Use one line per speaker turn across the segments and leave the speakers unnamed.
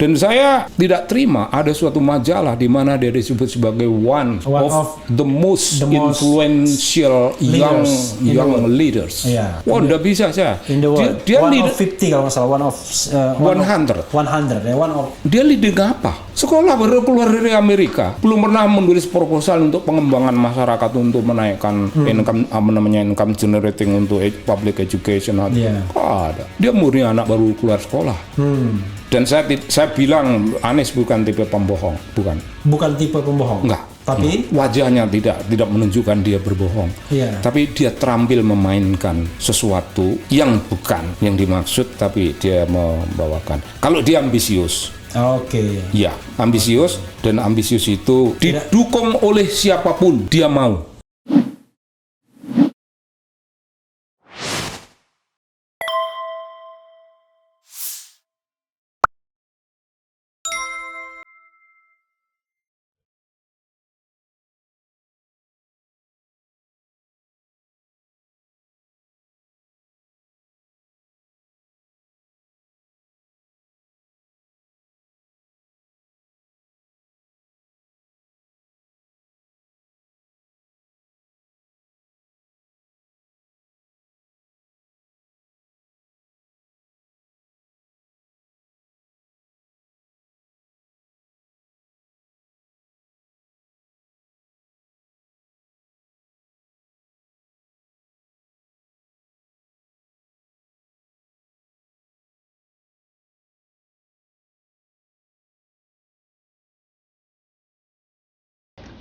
Dan saya tidak terima ada suatu majalah di mana dia disebut sebagai one of the most influential young leaders. Wah, udah bisa saya.
Dia one of 50 kalau nggak salah, one of 100.
Dia leading apa? Sekolah baru keluar dari Amerika, belum pernah menulis proposal untuk pengembangan masyarakat untuk menaikkan income generating untuk public education. Ada. Dia murni anak baru keluar sekolah. Dan saya bilang Anies bukan tipe pembohong,
bukan tipe pembohong.
Enggak.
Tapi
wajahnya tidak menunjukkan dia berbohong. Tapi dia terampil memainkan sesuatu yang bukan yang dimaksud, tapi dia membawakan. Kalau dia ambisius. Ya, ambisius, dan ambisius itu didukung oleh siapapun dia mau.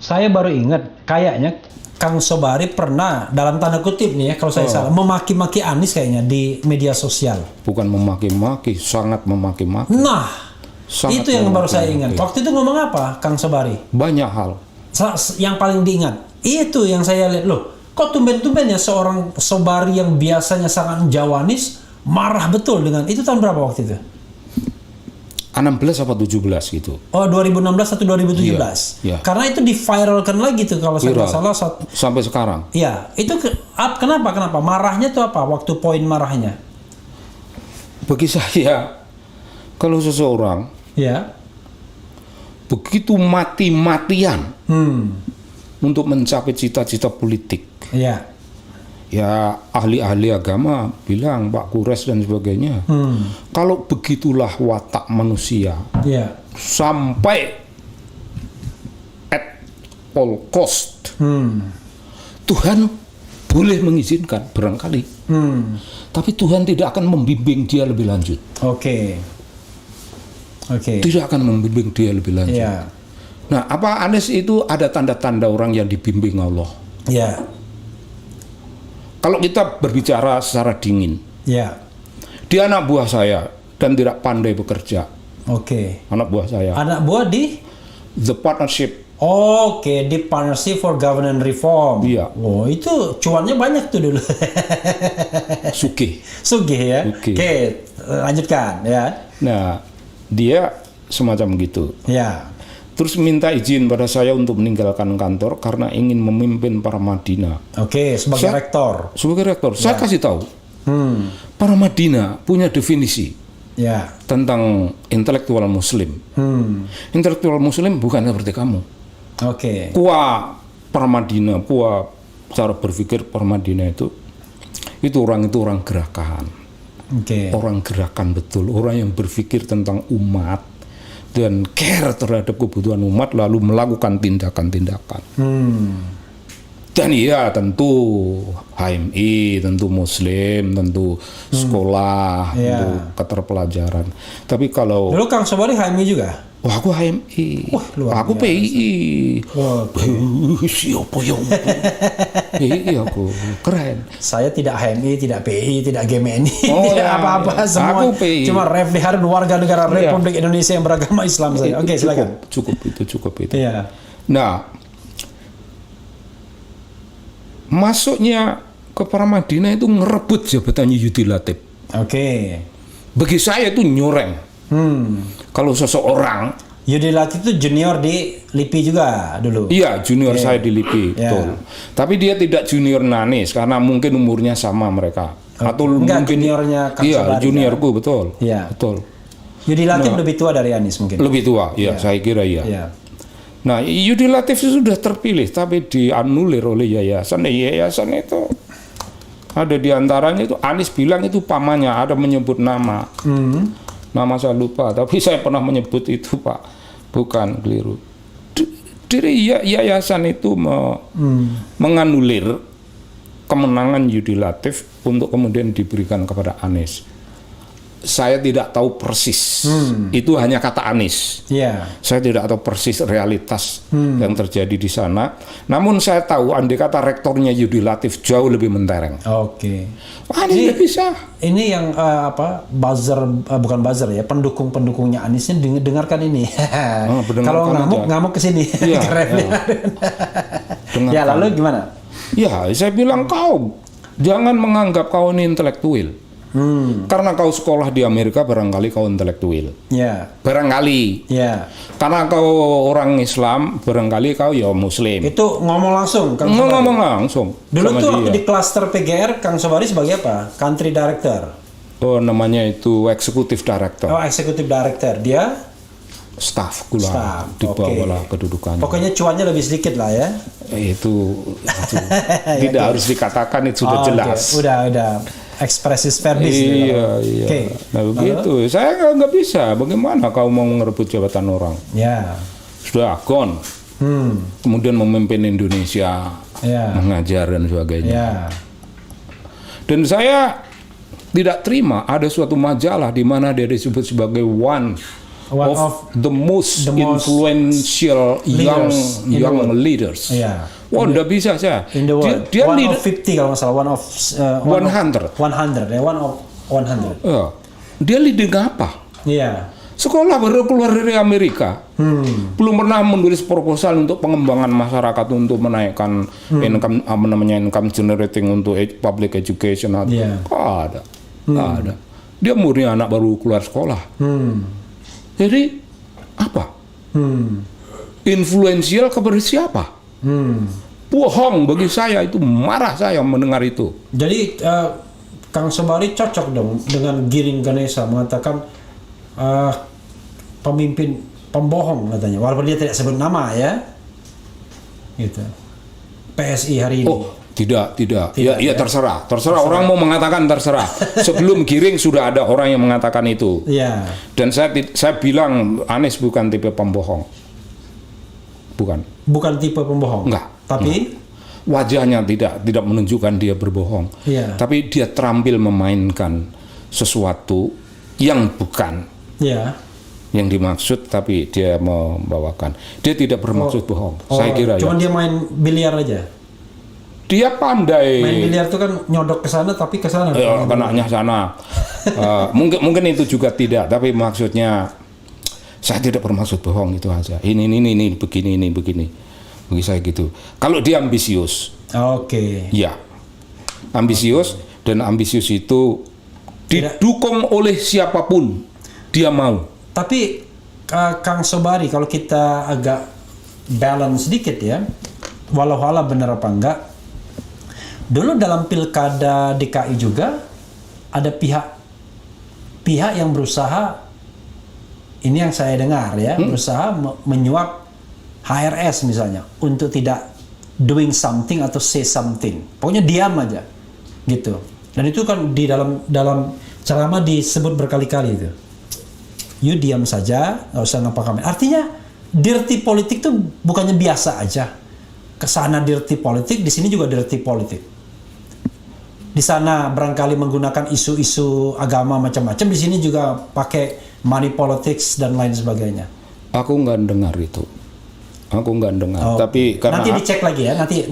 saya baru ingat, kayaknya Kang Sobari pernah, dalam tanda kutip nih ya, kalau saya salah, memaki-maki Anies kayaknya di media sosial.
Bukan memaki-maki, sangat memaki-maki.
Nah,
sangat
itu yang baru saya ingat. Waktu itu ngomong apa, Kang Sobari?
Banyak hal.
Yang paling diingat, itu yang saya lihat, loh, kok tumben-tumbennya seorang Sobari yang biasanya sangat Jawanis, marah betul dengan, itu tahun berapa waktu itu?
16 apa 17 gitu.
Oh, 2016 atau 2017.
Iya.
Karena itu di-viralkan lagi tuh kalau saya nggak salah.
Sampai sekarang.
Iya, itu kenapa? Marahnya tuh apa? Waktu poin marahnya?
Bagi saya, kalau seseorang begitu mati-matian untuk mencapai cita-cita politik. Ya ahli-ahli agama bilang, Pak Kures dan sebagainya, kalau begitulah watak manusia, sampai at all cost, Tuhan boleh mengizinkan barangkali, tapi Tuhan tidak akan membimbing dia lebih lanjut. Tidak akan membimbing dia lebih lanjut. Nah, apa Anies itu ada tanda-tanda orang yang dibimbing Allah. Kalau kita berbicara secara dingin, dia anak buah saya dan tidak pandai bekerja. Anak buah saya.
Anak buah di
The Partnership.
Di Partnership for Governance Reform. Oh, itu cuannya banyak tuh dulu. Sugih ya. Lanjutkan ya.
Nah, dia semacam gitu. Terus minta izin pada saya untuk meninggalkan kantor karena ingin memimpin Paramadina.
Sebagai rektor.
Sebagai rektor. Saya kasih tahu. Paramadina punya definisi tentang intelektual Muslim. Intelektual Muslim bukan seperti kamu. Paramadina, cara berpikir Paramadina itu orang gerakan. Orang gerakan betul, orang yang berpikir tentang umat dan care terhadap kebutuhan umat, lalu melakukan tindakan-tindakan. Dan iya, tentu HMI, tentu Muslim, tentu sekolah, tentu keterpelajaran. Tapi kalau
dulu Kang Sobari HMI juga?
Aku HMI, aku PII. Siapa yang PII aku keren.
Saya tidak HMI, tidak PII, tidak GMNI, tidak
ya,
apa-apa semua.
Aku PII.
Cuma Refli Harun, warga negara Republik Indonesia yang beragama Islam saya. Silakan.
Cukup itu. Nah, masuknya ke Paramadina itu ngerebut jabatannya Yudi Latif. Bagi saya itu nyoreng. Kalau seseorang,
Yudi Latif itu junior di LIPI juga dulu.
Iya, junior saya di LIPI, betul. Tapi dia tidak junior Anies karena mungkin umurnya sama mereka. Atau
enggak,
mungkin
juniornya Kang
Sobari.
Iya,
juniorku, betul. Betul.
Yudi Latif lebih tua dari Anies mungkin.
Lebih tua, ya, saya kira iya.
Ya.
Nah, Yudi Latif sudah terpilih, tapi dianulir oleh yayasan. Yayasan itu ada di antaranya itu Anies bilang itu pamannya, ada menyebut nama. Nama saya lupa, tapi saya pernah menyebut itu, Pak. Bukan, keliru. Dari yayasan itu menganulir kemenangan Yudi Latif untuk kemudian diberikan kepada Anies. Saya tidak tahu persis, itu hanya kata Anies. Saya tidak tahu persis realitas yang terjadi di sana. Namun saya tahu andai kata rektornya Yudi Latif jauh lebih mentereng. Anies tidak bisa.
Ini yang buzzer, bukan buzzer ya, pendukungnya Anies ini dengarkan ini. Kalau ngamuk kesini. Ya, lalu gimana?
Ya, saya bilang kau jangan menganggap kau ini intelektual. Karena kau sekolah di Amerika barangkali kau intelektual. Barangkali. Karena kau orang Islam barangkali kau ya Muslim.
Itu ngomong langsung.
Ngomong langsung.
Dulu tuh di klaster PGR Kang Sobari sebagai apa? Country Director.
Oh, namanya itu Executive Director.
Oh, Executive Director. Dia
staff gula di bawah lah kedudukannya.
Pokoknya cuannya lebih sedikit lah ya.
Itu tidak harus dikatakan, itu sudah jelas.
Udah ekspresis verbis.
Iya. Nah begitu. Saya nggak bisa. Bagaimana kau mau merebut jabatan orang? Sudah gone. Kemudian memimpin Indonesia, mengajar dan sebagainya. Dan saya tidak terima ada suatu majalah di mana dia disebut sebagai one of the most influential young leaders. Wah, udah bisa saya.
In the world.
Dia
one of 50 kalau nggak salah. One of
100.
100. One of 100.
Dia leading apa? Sekolah baru keluar dari Amerika. Belum pernah menulis proposal untuk pengembangan masyarakat untuk menaikkan income generating untuk public education. Nggak ada. Dia murni anak baru keluar sekolah. Jadi apa? Influensial kepada siapa? Bohong bagi saya, itu marah saya mendengar itu.
Jadi Kang Sobari cocok dong dengan Giring Ganesa mengatakan pemimpin pembohong katanya, walaupun dia tidak sebut nama ya. Gitu. PSI hari ini.
Oh, tidak. Ya terserah orang mau mengatakan, terserah. Sebelum Giring sudah ada orang yang mengatakan itu. Dan saya bilang Anies bukan tipe pembohong.
Bukan tipe pembohong.
Enggak.
Tapi
wajahnya tidak menunjukkan dia berbohong. Tapi dia terampil memainkan sesuatu yang bukan. Yang dimaksud, tapi dia membawakan. Dia tidak bermaksud bohong. Saya kira
cuman dia main biliar aja.
Dia pandai.
Main biliar itu kan nyodok ke sana tapi ke sana.
Kenanya sana. Mungkin itu juga tidak, tapi maksudnya saya tidak bermaksud bohong, itu aja. Ini begini. Bagi saya gitu. Kalau dia ambisius. Ya. Ambisius, dan ambisius itu didukung oleh siapapun dia mau.
Tapi Kang Sobari, kalau kita agak balance sedikit ya, walau benar apa enggak, dulu dalam pilkada DKI juga ada pihak yang berusaha, ini yang saya dengar ya, berusaha menyuap HRS misalnya untuk tidak doing something atau say something, pokoknya diam aja gitu. Dan itu kan di dalam ceramah disebut berkali-kali itu. You diam saja, nggak usah ngapa-ngapain. Artinya dirty politik tuh bukannya biasa aja. Kesana dirty politik, di sini juga dirty politik. Di sana barangkali menggunakan isu-isu agama macam-macam, di sini juga pakai money politics dan lain sebagainya. Aku
nggak dengar itu. Tapi karena
nanti dicek lagi ya. Nanti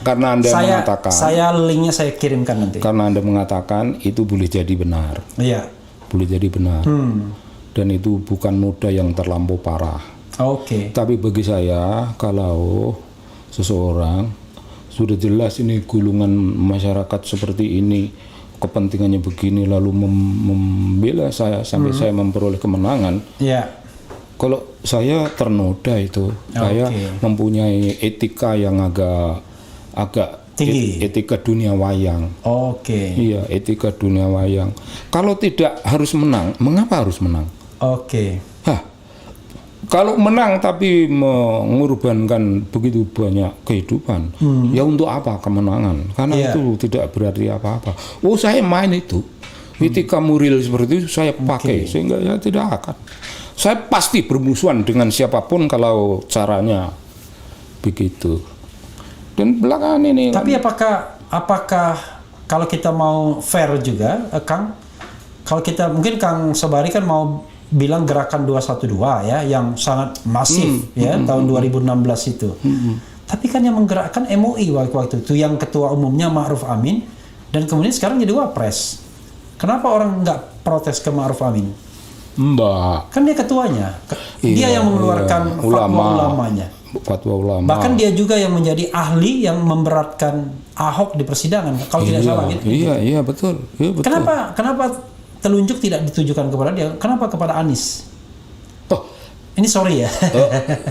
karena Anda mengatakan.
Saya linknya saya kirimkan nanti.
Karena Anda mengatakan itu boleh jadi benar.
Iya.
Boleh jadi benar. Dan itu bukan noda yang terlampau parah. Tapi bagi saya, kalau seseorang sudah jelas ini golongan masyarakat seperti ini, kepentingannya begini, lalu membela saya sampai saya memperoleh kemenangan. Kalau saya ternoda itu, saya mempunyai etika yang agak
tinggi.
Etika dunia wayang. Iya, etika dunia wayang. Kalau tidak harus menang, mengapa harus menang?
Oke.
Hah, kalau menang tapi mengorbankan begitu banyak kehidupan, ya untuk apa kemenangan? Karena
Iya.
itu tidak berarti apa-apa. Oh, saya main itu. Ketika moral seperti itu saya pakai, sehingga saya tidak akan. Saya pasti bermusuhan dengan siapapun kalau caranya begitu. Dan belakangan ini
Tapi apakah kalau kita mau fair juga, Kang, kalau kita mungkin Kang Sobari kan mau bilang gerakan 212 ya, yang sangat masif ya tahun 2016 itu. Tapi kan yang menggerakkan MUI waktu itu, yang ketua umumnya Ma'ruf Amin, dan kemudian sekarang jadi wapres. Kenapa orang nggak protes ke Ma'ruf Amin?
Mbak,
Kan dia ketuanya, dia yang mengeluarkan fatwa ulamanya.
fatwa ulama.
Bahkan dia juga yang menjadi ahli yang memberatkan Ahok di persidangan, kalau tidak salah gitu.
Iya, betul. Iya, betul.
Kenapa telunjuk tidak ditujukan kepada dia? Kenapa kepada Anies?
Oh,
Ini sorry ya.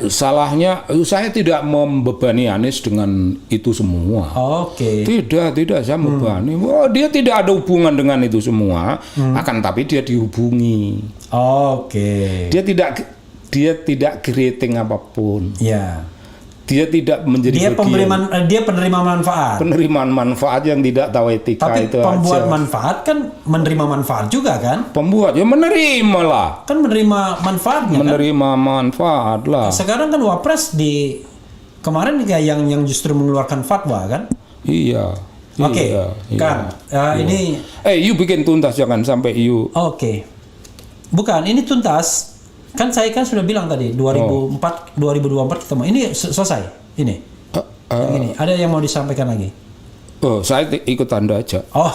salahnya saya tidak membebani Anies dengan itu semua.
Oke.
Tidak saya membebani. Oh, dia tidak ada hubungan dengan itu semua, akan tapi dia dihubungi.
Oke.
Dia tidak creating apapun.
Ya.
Dia tidak menjadi bagian
Dia penerima manfaat.
penerimaan manfaat yang tidak tahu etika
Tapi
itu
pembuat
aja.
manfaat kan menerima manfaat juga kan?
Pembuat ya menerima lah.
Kan menerima manfaatnya kan?
Menerima manfaat lah.
Sekarang kan wapres di kemarin kayak yang justru mengeluarkan fatwa kan?
Iya.
Oke.
Iya.
Kan ini
You bikin tuntas jangan sampai you.
oke. Bukan, ini tuntas. Kan saya kan sudah bilang tadi 2024 kita mau. Ini selesai. Ini. Yang ini. Ada yang mau disampaikan lagi?
Oh, saya ikut Anda aja.
Oh.